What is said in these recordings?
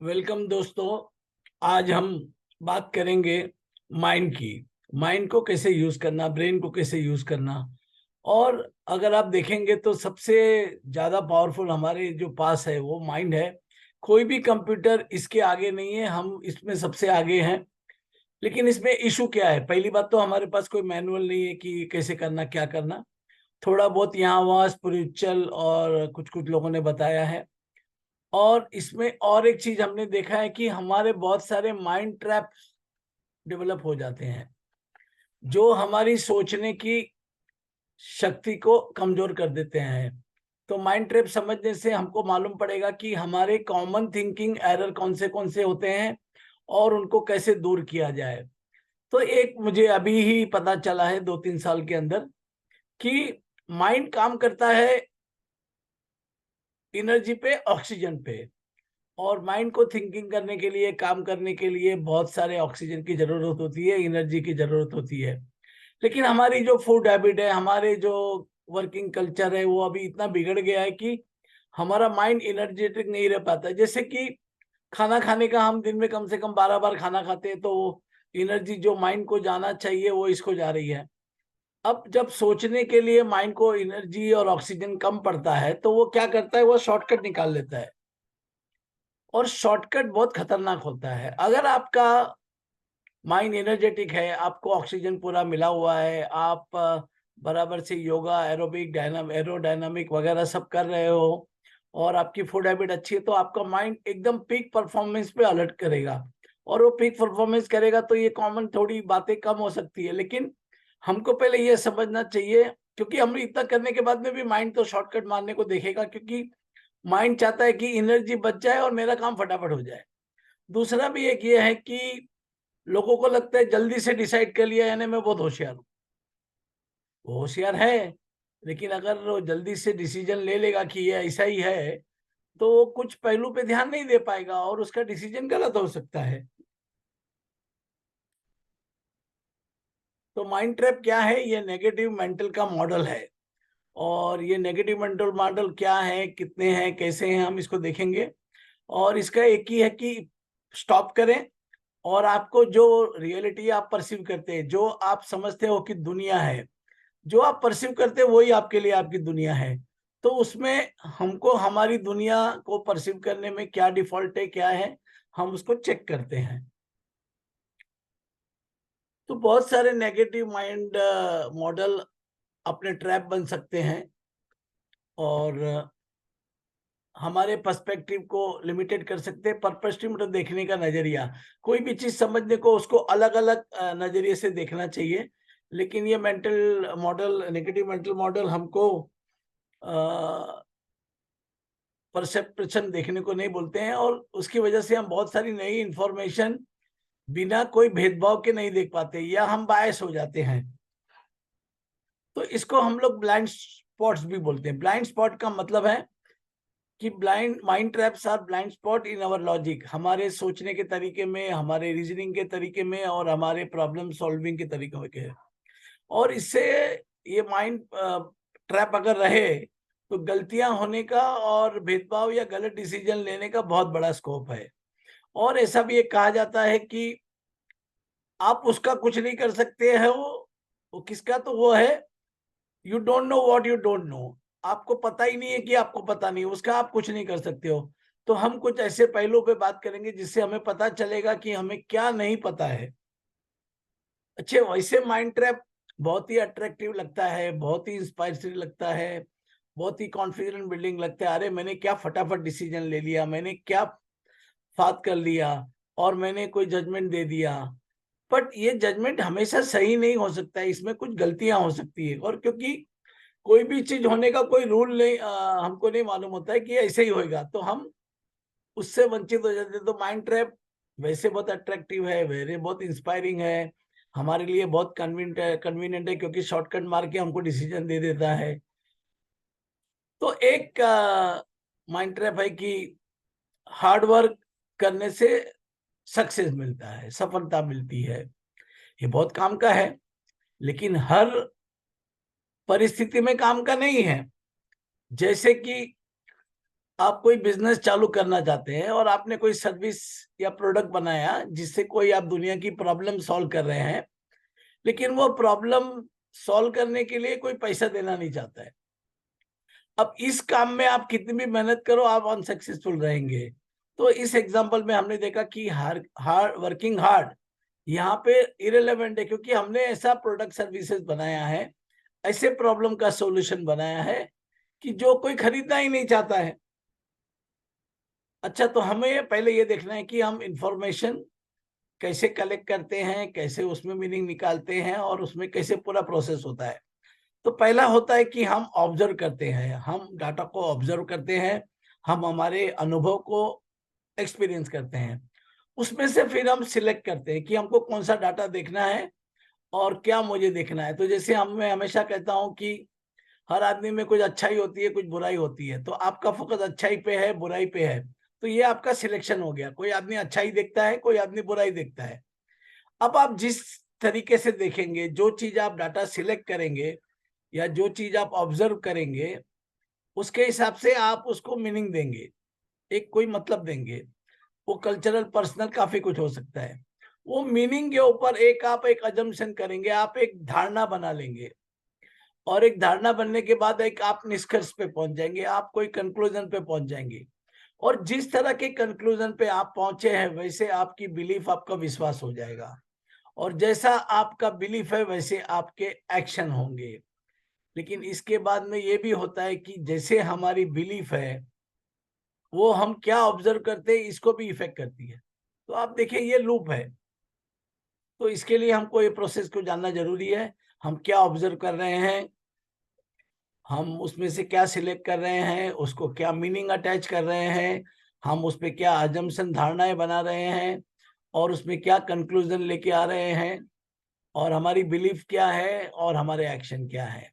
Welcome दोस्तों। आज हम बात करेंगे माइंड की। माइंड को कैसे यूज करना, ब्रेन को कैसे यूज करना। और अगर आप देखेंगे तो सबसे ज्यादा पावरफुल हमारे जो पास है वो माइंड है। कोई भी कंप्यूटर इसके आगे नहीं है, हम इसमें सबसे आगे हैं। लेकिन इसमें इशू क्या है? पहली बात तो हमारे पास कोई मैनुअल नहीं है कि कैसे करना, क्या करना। थोड़ा बहुत यहाँ वहाँ स्पिरिचुअल और कुछ कुछ लोगों ने बताया है। और इसमें और एक चीज हमने देखा है कि हमारे बहुत सारे माइंड ट्रैप डेवलप हो जाते हैं जो हमारी सोचने की शक्ति को कमजोर कर देते हैं। तो माइंड ट्रैप समझने से हमको मालूम पड़ेगा कि हमारे कॉमन थिंकिंग एरर कौन से होते हैं और उनको कैसे दूर किया जाए। तो एक मुझे अभी ही पता चला है 2-3 साल के अंदर कि माइंड काम करता है एनर्जी पे, ऑक्सीजन पे। और माइंड को थिंकिंग करने के लिए, काम करने के लिए बहुत सारे ऑक्सीजन की जरूरत होती है, एनर्जी की जरूरत होती है। लेकिन हमारी जो फूड हैबिट है, हमारे जो वर्किंग कल्चर है, वो अभी इतना बिगड़ गया है कि हमारा माइंड एनर्जेटिक नहीं रह पाता। जैसे कि खाना खाने का, हम दिन में कम से कम 12 बार खाना खाते हैं, तो एनर्जी जो माइंड को जाना चाहिए वो इसको जा रही है। अब जब सोचने के लिए माइंड को एनर्जी और ऑक्सीजन कम पड़ता है तो वो क्या करता है, वो शॉर्टकट निकाल लेता है। और शॉर्टकट बहुत खतरनाक होता है। अगर आपका माइंड एनर्जेटिक है, आपको ऑक्सीजन पूरा मिला हुआ है, आप बराबर से योगा, एरोबिक, एरोडायनामिक वगैरह सब कर रहे हो, और आपकी फूड हैबिट अच्छी है, तो आपका माइंड एकदम पीक परफॉर्मेंस पे अलर्ट करेगा। और वो पीक परफॉर्मेंस करेगा तो ये कॉमन थोड़ी बातें कम हो सकती है, लेकिन हमको पहले ये समझना चाहिए, क्योंकि हम इतना करने के बाद में भी माइंड तो शॉर्टकट मारने को देखेगा, क्योंकि माइंड चाहता है कि एनर्जी बच जाए और मेरा काम फटाफट हो जाए। दूसरा भी एक ये है कि लोगों को लगता है जल्दी से डिसाइड कर लिया यानी मैं बहुत होशियार हूँ। वो होशियार है, लेकिन अगर वो जल्दी से डिसीजन ले लेगा कि ये ऐसा ही है, तो वो कुछ पहलू पे ध्यान नहीं दे पाएगा और उसका डिसीजन गलत हो सकता है। तो माइंड ट्रैप क्या है? ये नेगेटिव मेंटल का मॉडल है। और ये नेगेटिव मेंटल मॉडल क्या है, कितने हैं, कैसे हैं, हम इसको देखेंगे। और इसका एक ही है कि स्टॉप करें। और आपको जो रियलिटी आप परसीव करते हैं, जो आप समझते हो कि दुनिया है, जो आप परसीव करते हैं वही आपके लिए आपकी दुनिया है। तो उसमें हमको हमारी दुनिया को परसीव करने में क्या डिफॉल्ट है, क्या है, हम उसको चेक करते हैं। तो बहुत सारे नेगेटिव माइंड मॉडल अपने ट्रैप बन सकते हैं। और हमारे पर्सपेक्टिव को लिमिटेड कर सकते हैं। पर्सपेक्टिव मतलब देखने का नजरिया। कोई भी चीज समझने को उसको अलग अलग नजरिए से देखना चाहिए। लेकिन ये mental model, negative mental model हमको परसेप्शन देखने को नहीं बोलते हैं, और उसकी वजह से हम बहुत सारी नई इंफॉर्मेशन बिना कोई भेदभाव के नहीं देख पाते, या हम बायस हो जाते हैं। तो इसको हम लोग ब्लाइंड स्पॉट्स भी बोलते हैं। ब्लाइंड स्पॉट का मतलब है कि blind mind traps are blind spot in our logic, हमारे सोचने के तरीके में, हमारे रीजनिंग के तरीके में, और हमारे प्रॉब्लम सॉल्विंग के तरीके के। और इससे ये माइंड ट्रैप अगर रहे तो गलतियां होने का और भेदभाव या गलत डिसीजन लेने का बहुत बड़ा स्कोप है। और ऐसा भी एक कहा जाता है कि आप उसका कुछ नहीं कर सकते हैं, वो किसका, तो वो है you don't know what you don't know. आपको पता ही नहीं है कि आपको पता नहीं, उसका आप कुछ नहीं कर सकते हो। तो हम कुछ ऐसे पहलुओं पे बात करेंगे जिससे हमें पता चलेगा कि हमें क्या नहीं पता है। अच्छे, वैसे माइंड ट्रैप बहुत ही अट्रैक्टिव लगता है, बहुत ही इंस्पायरिंग लगता है, बहुत ही कॉन्फिडेंट बिल्डिंग लगता है। अरे मैंने क्या फटाफट डिसीजन ले लिया, मैंने क्या बात कर लिया, और मैंने कोई जजमेंट दे दिया। बट ये जजमेंट हमेशा सही नहीं हो सकता है, इसमें कुछ गलतियां हो सकती है। और क्योंकि कोई भी चीज होने का कोई रूल नहीं, हमको नहीं मालूम होता है कि ऐसे ही होएगा, तो हम उससे वंचित हो जाते हैं। तो माइंड ट्रैप वैसे बहुत अट्रैक्टिव है, वैसे बहुत इंस्पायरिंग है, हमारे लिए बहुत कन्वीनियंट है, क्योंकि शॉर्टकट मार के हमको डिसीजन दे देता है। तो एक माइंड ट्रैप है कि हार्ड वर्क करने से सक्सेस मिलता है, सफलता मिलती है। ये बहुत काम का है, लेकिन हर परिस्थिति में काम का नहीं है। जैसे कि आप कोई बिजनेस चालू करना चाहते हैं और आपने कोई सर्विस या प्रोडक्ट बनाया जिससे कोई आप दुनिया की प्रॉब्लम सॉल्व कर रहे हैं, लेकिन वो प्रॉब्लम सॉल्व करने के लिए कोई पैसा देना नहीं चाहता है। अब इस काम में आप कितनी भी मेहनत करो, आप अनसक्सेसफुल रहेंगे। तो इस एग्जांपल में हमने देखा कि वर्किंग हार्ड यहाँ पे इरेलेवेंट है, क्योंकि हमने ऐसा प्रोडक्ट सर्विसेज बनाया है, ऐसे प्रॉब्लम का सॉल्यूशन बनाया है कि जो कोई खरीदना ही नहीं चाहता है। अच्छा, तो हमें पहले ये देखना है कि हम इंफॉर्मेशन कैसे कलेक्ट करते हैं, कैसे उसमें मीनिंग निकालते हैं और उसमें कैसे पूरा प्रोसेस होता है। तो पहला होता है कि हम ऑब्जर्व करते हैं, हम डाटा को ऑब्जर्व करते हैं, हम हमारे अनुभव को एक्सपीरियंस करते हैं। उसमें से फिर हम सिलेक्ट करते हैं कि हमको कौन सा डाटा देखना है और क्या मुझे देखना है। तो जैसे मैं हमेशा कहता हूं कि हर आदमी में कुछ अच्छाई होती है, कुछ बुराई होती है, तो आपका फोकस अच्छाई पे है, बुराई पे है, तो ये आपका सिलेक्शन हो गया। कोई आदमी अच्छाई देखता है, कोई आदमी बुराई देखता है। अब आप जिस तरीके से देखेंगे, जो चीज आप डाटा सिलेक्ट करेंगे या जो चीज आप ऑब्जर्व करेंगे, उसके हिसाब से आप उसको मीनिंग देंगे, एक कोई मतलब देंगे। वो कल्चरल, पर्सनल, काफी कुछ हो सकता है। वो मीनिंग के ऊपर आप एक अजम्पशन करेंगे, आप एक धारणा बना लेंगे, और एक धारणा बनने के बाद एक आप निष्कर्ष पे पहुंच जाएंगे, आप कोई कंक्लूजन पे पहुंच जाएंगे। और जिस तरह के कंक्लूजन पे आप पहुंचे हैं, वैसे आपकी बिलीफ, आपका विश्वास हो जाएगा। और जैसा आपका बिलीफ है, वैसे आपके एक्शन होंगे। लेकिन इसके बाद में ये भी होता है कि जैसे हमारी बिलीफ है, वो हम क्या ऑब्जर्व करते हैं, इसको भी इफेक्ट करती है। तो आप देखिए, ये लूप है। तो इसके लिए हमको ये प्रोसेस को जानना जरूरी है। हम क्या ऑब्जर्व कर रहे हैं, हम उसमें से क्या सिलेक्ट कर रहे हैं, उसको क्या मीनिंग अटैच कर रहे हैं, हम उस पर क्या अजम्पशन, धारणाएं बना रहे हैं, और उसमें क्या कंक्लूजन लेके आ रहे हैं, और हमारी बिलीफ क्या है और हमारे एक्शन क्या है।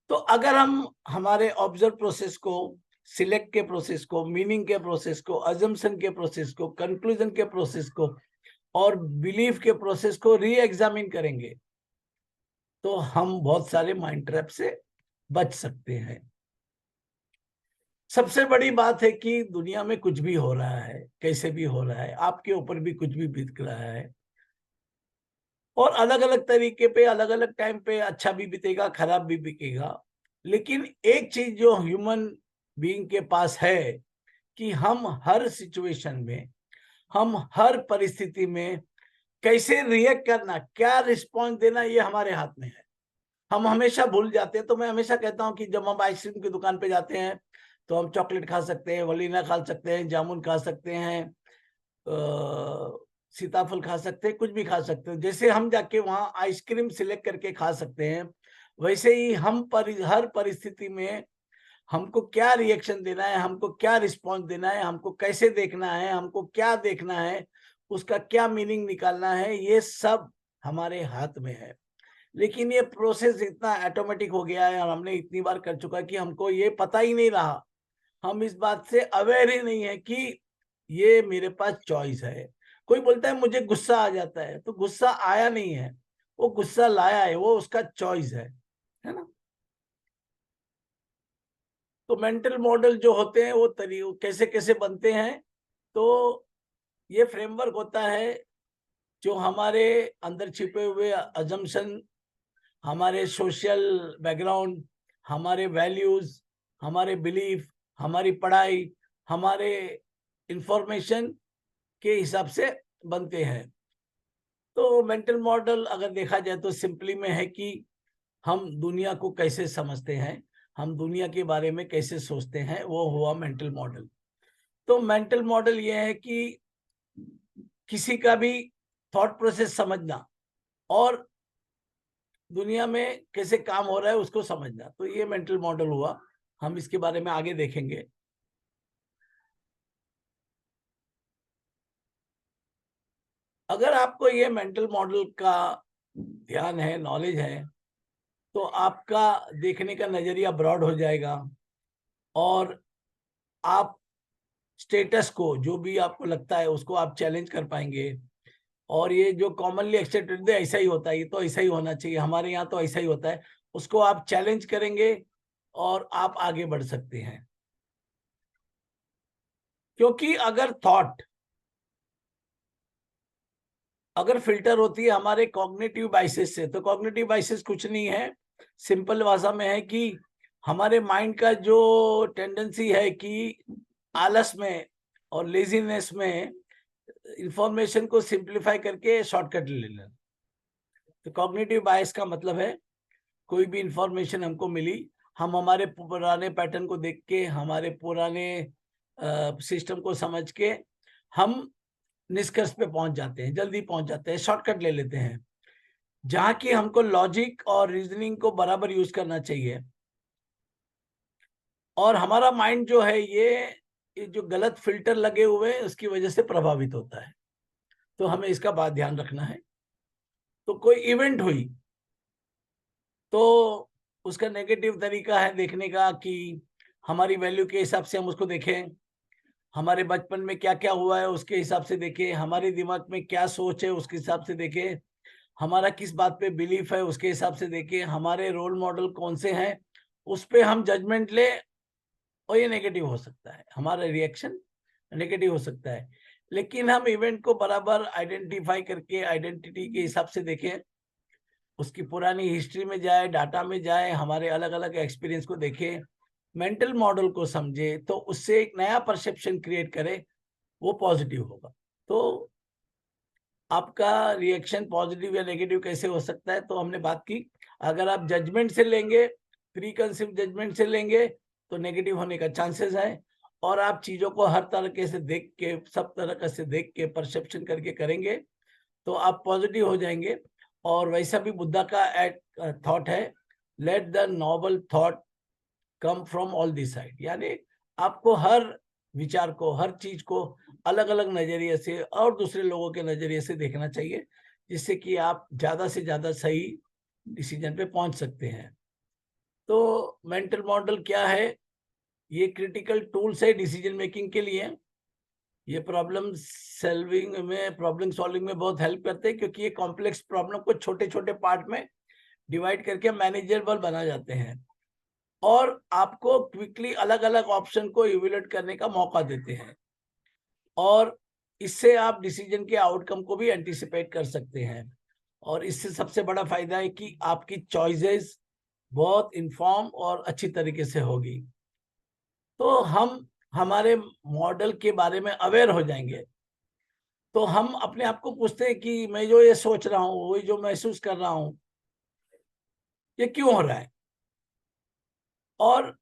तो अगर हम हमारे ऑब्जर्व प्रोसेस को, सिलेक्ट के प्रोसेस को, मीनिंग के प्रोसेस को, अजम्पशन के प्रोसेस को, कंक्लूजन के प्रोसेस को और बिलीफ के प्रोसेस को री एग्जामिन करेंगे, तो हम बहुत सारे माइंड ट्रैप से बच सकते हैं। सबसे बड़ी बात है कि दुनिया में कुछ भी हो रहा है, कैसे भी हो रहा है, आपके ऊपर भी कुछ भी बीत रहा है, और अलग अलग तरीके पे, अलग अलग टाइम पे अच्छा भी बीतेगा, खराब भी बीतेगा। लेकिन एक चीज जो ह्यूमन बीइंग के पास है, कि हम हर सिचुएशन में, हम हर परिस्थिति में कैसे रिएक्ट करना, क्या रिस्पॉन्स देना, ये हमारे हाथ में है। हम हमेशा भूल जाते हैं। तो मैं हमेशा कहता हूँ कि जब हम आइसक्रीम की दुकान पे जाते हैं, तो हम चॉकलेट खा सकते हैं, वलीना खा सकते हैं, जामुन खा सकते हैं, सीताफल खा सकते हैं, कुछ भी खा सकते हैं। जैसे हम जाके वहाँ आइसक्रीम सिलेक्ट करके खा सकते हैं, वैसे ही हम हर परिस्थिति में हमको क्या रिएक्शन देना है, हमको क्या रिस्पॉन्स देना है, हमको कैसे देखना है, हमको क्या देखना है, उसका क्या मीनिंग निकालना है, ये सब हमारे हाथ में है। लेकिन ये प्रोसेस इतना ऑटोमेटिक हो गया है और हमने इतनी बार कर चुका कि हमको ये पता ही नहीं रहा, हम इस बात से अवेयर ही नहीं है कि ये मेरे पास चॉइस है। कोई बोलता है मुझे गुस्सा आ जाता है, तो गुस्सा आया नहीं है, वो गुस्सा लाया है, वो उसका चॉइस है ना। तो मेंटल मॉडल जो होते हैं, वो कैसे कैसे बनते हैं। तो ये फ्रेमवर्क होता है जो हमारे अंदर छिपे हुए अजम्पशन, हमारे सोशल बैकग्राउंड, हमारे वैल्यूज, हमारे बिलीफ, हमारी पढ़ाई, हमारे इंफॉर्मेशन के हिसाब से बनते हैं। तो मेंटल मॉडल अगर देखा जाए तो सिंपली में है कि हम दुनिया को कैसे समझते हैं, हम दुनिया के बारे में कैसे सोचते हैं, वो हुआ मेंटल मॉडल। तो मेंटल मॉडल ये है कि किसी का भी थॉट प्रोसेस समझना और दुनिया में कैसे काम हो रहा है उसको समझना, तो ये मेंटल मॉडल हुआ। हम इसके बारे में आगे देखेंगे। अगर आपको ये मेंटल मॉडल का ध्यान है, नॉलेज है, तो आपका देखने का नजरिया ब्रॉड हो जाएगा, और आप स्टेटस को, जो भी आपको लगता है, उसको आप चैलेंज कर पाएंगे। और ये जो कॉमनली एक्सेप्टेड है, ऐसा ही होता है, ये तो ऐसा ही होना चाहिए, हमारे यहाँ तो ऐसा ही होता है, उसको आप चैलेंज करेंगे और आप आगे बढ़ सकते हैं। क्योंकि अगर फिल्टर होती है हमारे कॉग्निटिव बाइसेस से, तो कॉग्निटिव बाइसेस कुछ नहीं है, सिंपल भाषा में है कि हमारे माइंड का जो टेंडेंसी है कि आलस में और लेजीनेस में इंफॉर्मेशन को सिंप्लीफाई करके शॉर्टकट ले लेना। तो कॉग्निटिव बायस का मतलब है कोई भी इंफॉर्मेशन हमको मिली, हम हमारे पुराने पैटर्न को देख के, हमारे पुराने सिस्टम को समझ के हम निष्कर्ष पे पहुंच जाते हैं, जल्दी पहुंच जाते हैं, शॉर्टकट ले लेते हैं। जहां की हमको लॉजिक और रीजनिंग को बराबर यूज करना चाहिए। और हमारा माइंड जो है ये जो गलत फिल्टर लगे हुए हैं उसकी वजह से प्रभावित होता है। तो हमें इसका बात ध्यान रखना है। तो कोई इवेंट हुई तो उसका नेगेटिव तरीका है देखने का कि हमारी वैल्यू के हिसाब से हम उसको देखें, हमारे बचपन में क्या क्या हुआ है उसके हिसाब से देखें, हमारे दिमाग में क्या सोच है उसके हिसाब से देखें, हमारा किस बात पे बिलीफ है उसके हिसाब से देखें, हमारे रोल मॉडल कौन से हैं उस पे हम जजमेंट ले, और ये नेगेटिव हो सकता है, हमारा रिएक्शन नेगेटिव हो सकता है। लेकिन हम इवेंट को बराबर आइडेंटिफाई करके आइडेंटिटी के हिसाब से देखें, उसकी पुरानी हिस्ट्री में जाए, डाटा में जाए, हमारे अलग अलग एक्सपीरियंस को देखें, मेंटल मॉडल को समझे, तो उससे एक नया परसेप्शन क्रिएट करे, वो पॉजिटिव होगा। तो आपका रिएक्शन पॉजिटिव या नेगेटिव कैसे हो सकता है, तो हमने बात की। अगर आप जजमेंट से लेंगे, प्री कंसीव जजमेंट से लेंगे, तो नेगेटिव होने का चांसेस है। और आप चीजों को हर तरीके से देख के, सब तरह से देख के परसेप्शन करके करेंगे तो आप पॉजिटिव हो जाएंगे। और वैसा भी बुद्धा का थॉट है, let the noble thought come from all this side, यानी आपको हर विचार को, हर चीज को अलग अलग नजरिए से और दूसरे लोगों के नजरिए से देखना चाहिए, जिससे कि आप ज्यादा से ज्यादा सही डिसीजन पे पहुंच सकते हैं। तो मेंटल मॉडल क्या है? ये क्रिटिकल टूल्स है डिसीजन मेकिंग के लिए। ये प्रॉब्लम सॉल्विंग में बहुत हेल्प करते हैं, क्योंकि ये कॉम्प्लेक्स प्रॉब्लम को छोटे छोटे पार्ट में डिवाइड करके मैनेजेबल बना जाते हैं और आपको क्विकली अलग अलग ऑप्शन को इवेल्युएट करने का मौका देते हैं। और इससे आप डिसीजन के आउटकम को भी एंटिसिपेट कर सकते हैं। और इससे सबसे बड़ा फायदा है कि आपकी चॉइसेस बहुत इन्फॉर्म और अच्छी तरीके से होगी। तो हम हमारे मॉडल के बारे में अवेयर हो जाएंगे, तो हम अपने आप को पूछते हैं कि मैं जो ये सोच रहा हूँ, वही जो महसूस कर रहा हूँ, ये क्यों हो रहा है, और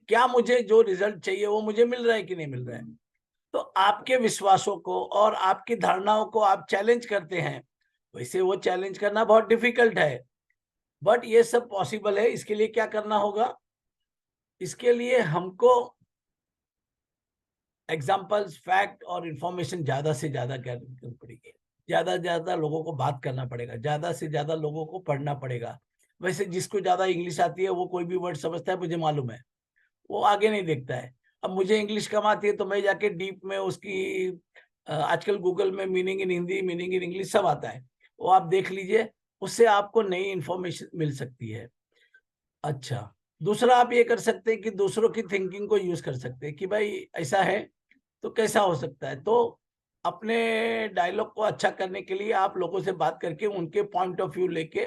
क्या मुझे जो रिजल्ट चाहिए वो मुझे मिल रहा है कि नहीं मिल रहा है। तो आपके विश्वासों को और आपकी धारणाओं को आप चैलेंज करते हैं। वैसे वो चैलेंज करना बहुत डिफिकल्ट है, बट ये सब पॉसिबल है। इसके लिए क्या करना होगा? इसके लिए हमको एग्जाम्पल्स, फैक्ट और इंफॉर्मेशन ज्यादा से ज्यादा करनी पड़ेगी, ज्यादा से ज्यादा लोगों को बात करना पड़ेगा, ज्यादा से ज्यादा लोगों को पढ़ना पड़ेगा। वैसे जिसको ज्यादा इंग्लिश आती है वो कोई भी वर्ड समझता है, मुझे मालूम है, वो आगे नहीं देखता है। अब मुझे इंग्लिश कम आती है तो मैं जाके डीप में उसकी आजकल गूगल में meaning in Hindi, meaning in English सब आता है, वो आप देख लीजिए, उससे आपको नई इंफॉर्मेशन मिल सकती है। अच्छा, दूसरा आप ये कर सकते हैं कि दूसरों की थिंकिंग को यूज कर सकते हैं कि भाई ऐसा है तो कैसा हो सकता है। तो अपने डायलॉग को अच्छा करने के लिए आप लोगों से बात करके उनके पॉइंट ऑफ व्यू लेके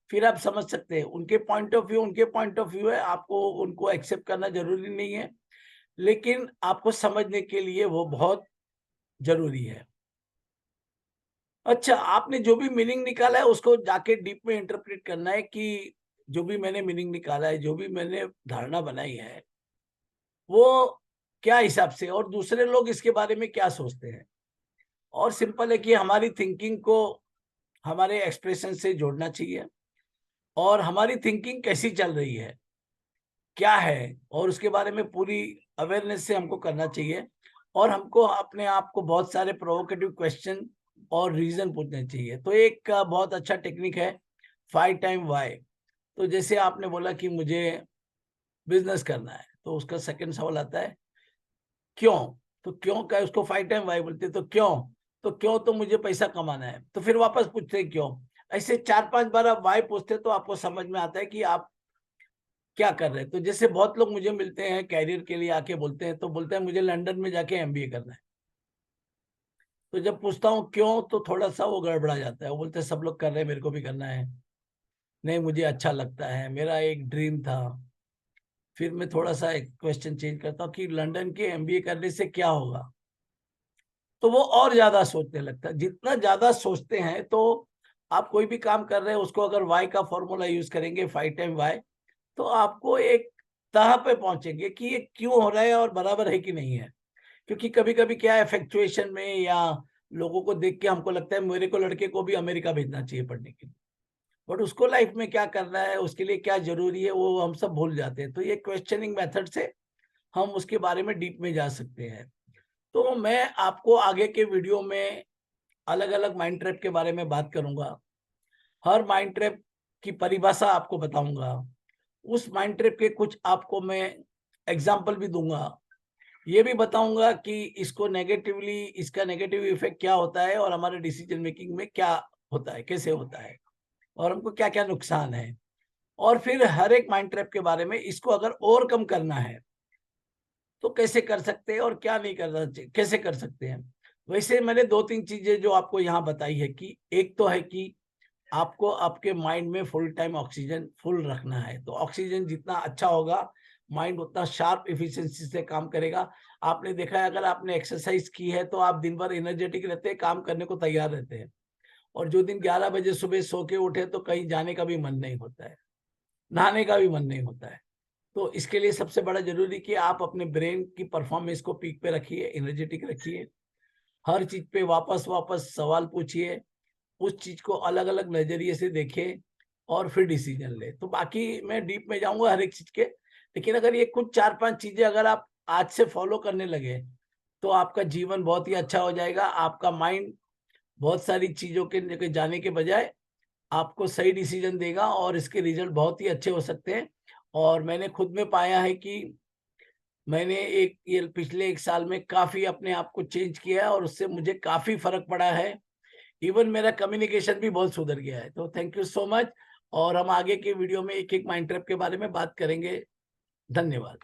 फिर आप समझ सकते हैं। उनके पॉइंट ऑफ व्यू है, आपको उनको एक्सेप्ट करना जरूरी नहीं है, लेकिन आपको समझने के लिए वो बहुत जरूरी है। अच्छा, आपने जो भी मीनिंग निकाला है उसको जाके डीप में इंटरप्रेट करना है कि जो भी मैंने मीनिंग निकाला है, जो भी मैंने धारणा बनाई है, वो क्या हिसाब से और दूसरे लोग इसके बारे में क्या सोचते हैं। और सिंपल है कि हमारी थिंकिंग को हमारे एक्सप्रेशन से जोड़ना चाहिए, और हमारी थिंकिंग कैसी चल रही है, क्या है, और उसके बारे में पूरी अवेयरनेस से हमको करना चाहिए। और हमको अपने आप को बहुत सारे प्रोवोकेटिव क्वेश्चन और रीजन पूछने चाहिए। तो एक बहुत अच्छा टेक्निक है 5 टाइम वाई। तो जैसे आपने बोला कि मुझे बिजनेस करना है, तो उसका सेकंड सवाल आता है क्यों। तो क्यों का उसको 5 टाइम वाई बोलते हैं। तो क्यों तो मुझे पैसा कमाना है, तो फिर वापस पूछते हैं क्यों। ऐसे 4-5 बार आप वाई पूछते तो आपको समझ में आता है कि आप क्या कर रहे हैं। तो जैसे बहुत लोग मुझे मिलते हैं कैरियर के लिए आके बोलते हैं, तो बोलते हैं मुझे लंदन में जाके एमबीए करना है। तो जब पूछता हूँ क्यों, तो थोड़ा सा वो गड़बड़ा जाता है। वो बोलते हैं सब लोग कर रहे हैं, मेरे को भी करना है। नहीं, मुझे अच्छा लगता है, मेरा एक ड्रीम था। फिर मैं थोड़ा सा एक क्वेश्चन चेंज करता हूँ कि लंदन के एमबीए करने से क्या होगा। तो वो और ज्यादा सोचने लगता है। जितना ज्यादा सोचते हैं, तो आप कोई भी काम कर रहे हैं उसको अगर वाई का फॉर्मूला यूज करेंगे, 5 टाइम वाई, तो आपको एक तह पे पहुंचेंगे कि ये क्यों हो रहा है और बराबर है कि नहीं है। क्योंकि कभी कभी क्या है, फ्लक्चुएशन में या लोगों को देख के हमको लगता है मेरे को लड़के को भी अमेरिका भेजना चाहिए पढ़ने के लिए, बट उसको लाइफ में क्या करना है, उसके लिए क्या जरूरी है, वो हम सब भूल जाते हैं। तो ये क्वेश्चनिंग मेथड से हम उसके बारे में डीप में जा सकते हैं। तो मैं आपको आगे के वीडियो में अलग अलग माइंड ट्रैप के बारे में बात करूंगा। हर माइंड ट्रैप की परिभाषा आपको बताऊंगा। उस माइंड ट्रैप के कुछ आपको मैं एग्जाम्पल भी दूंगा। ये भी बताऊंगा कि इसको नेगेटिवली, इसका नेगेटिव इफेक्ट क्या होता है और हमारे डिसीजन मेकिंग में क्या होता है, कैसे होता है, और हमको क्या क्या नुकसान है। और फिर हर एक माइंड ट्रैप के बारे में, इसको अगर ओवरकम करना है तो कैसे कर सकते हैं और क्या नहीं करना चाहिए, कैसे कर सकते हैं। वैसे मैंने 2-3 चीजें जो आपको यहाँ बताई है कि एक तो है कि आपको आपके माइंड में फुल टाइम ऑक्सीजन फुल रखना है। तो ऑक्सीजन जितना अच्छा होगा, माइंड उतना शार्प इफिशिएंसी से काम करेगा। आपने देखा है, अगर आपने एक्सरसाइज की है तो आप दिन भर एनर्जेटिक रहते हैं, काम करने को तैयार रहते हैं। और जो दिन 11 बजे सुबह सो के उठे तो कहीं जाने का भी मन नहीं होता है, नहाने का भी मन नहीं होता है। तो इसके लिए सबसे बड़ा जरूरी कि आप अपने ब्रेन की परफॉर्मेंस को पीक पे रखिए, एनर्जेटिक रखिए। हर चीज पे वापस वापस सवाल पूछिए, उस चीज को अलग अलग नजरिए से देखे और फिर डिसीजन ले। तो बाकी मैं डीप में जाऊंगा हर एक चीज के, लेकिन अगर ये कुछ 4-5 चीजें अगर आप आज से फॉलो करने लगे, तो आपका जीवन बहुत ही अच्छा हो जाएगा। आपका माइंड बहुत सारी चीजों के जाने के बजाय आपको सही डिसीजन देगा और इसके रिजल्ट बहुत ही अच्छे हो सकते हैं। और मैंने खुद में पाया है कि मैंने एक ये पिछले 1 साल में काफी अपने आप को चेंज किया है और उससे मुझे काफी फर्क पड़ा है। इवन मेरा कम्युनिकेशन भी बहुत सुधर गया है। तो थैंक यू सो मच। और हम आगे के वीडियो में एक एक माइंड ट्रैप के बारे में बात करेंगे। धन्यवाद।